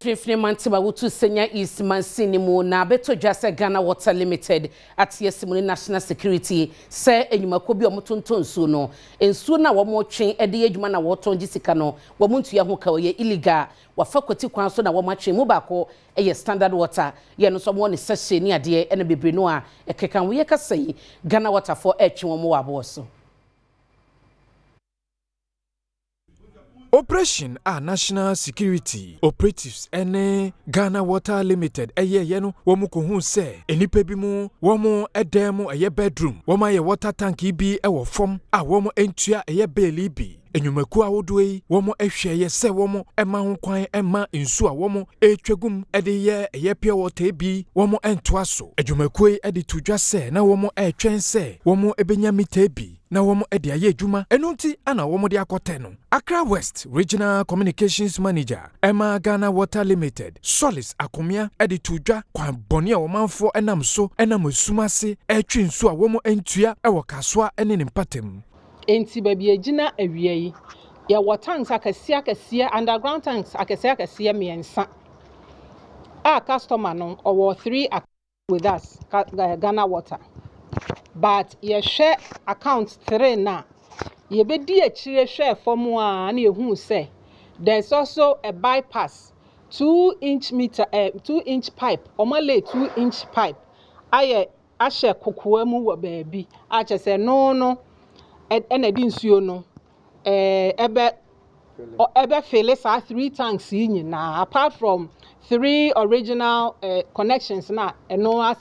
Fifne mantiba wutu senya East Mansini mu na beto dwase Ghana Water Limited at yesimuni national security se enyumako bi omotonto nsuo no ensuo na wo mo twen ede adwuma na wo tonji sika no wo muntu ya ho ka ye illegal wafa kwati kwan so na wo ma twen mu bako eye standard water ye no so mo ne sachet ni ade ene bebre no a ekekan wo ye kasai Ghana Water for etwe wo mo wabo so. Operation National Security Operatives ene Ghana Water Limited ye no womu kohun se enipa bi mu womu edem eye bedroom womu ye water tank bi ewo fom a womu entua eye beli bi enyumaku awodo yi womu ehwe se womu ema ho kwan ema nsu a womu etwagum ede ye eye pure water bi womu entoa so enyumaku yi ede tudwa se na womu etwen se womu ebenya mita bi na womu ede aye adwuma enunti ana womu de akote no. Accra West Regional Communications Manager Emma Ghana Water Limited Solis Akomia ede tudwa kwan bone a womanfo enam so enam asumase etwe nsu a womu entua ewo kasoa ene ne mpatem. Enti baby agina awie yi ya watanks akese underground tanks akese miensa customer no or 3 with us Ghana Water but ye share account 3 na ye be di achire share form a na ehun say there's also a bypass 2-inch pipe omale 2-inch pipe aye ahye kokoa mu wo baabi a chese no ene di nsuo no ebe fill sa 3 tanks nyina apart from 3 original connections na eno as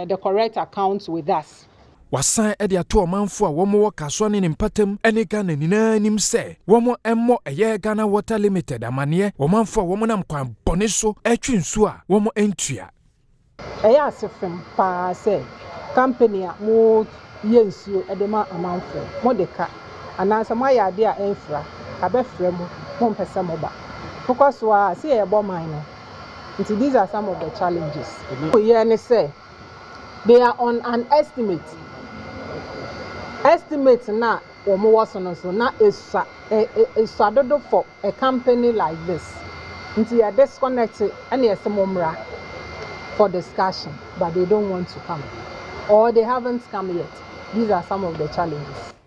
the correct account with us. Wasan ede ato omanfo a womo wo kaso ne mpatam ene Ghana nina nim se womo emmo eye Ghana Water Limited amane omanfo a womo nam kwan bone so etwe nsu a womo entua eye asefem pa se company a mo yensuo edema amanfo modeka anansa moya ade a enfra abefra mu mo mpese mo ba because wa see e bo man no nti these are some of the challenges we ne say they are on an estimate na omo was so na esa dodo for a company like this nti ya disconnect and yesemomra for discussion but they don't want to come or they haven't come yet. These are some of the challenges.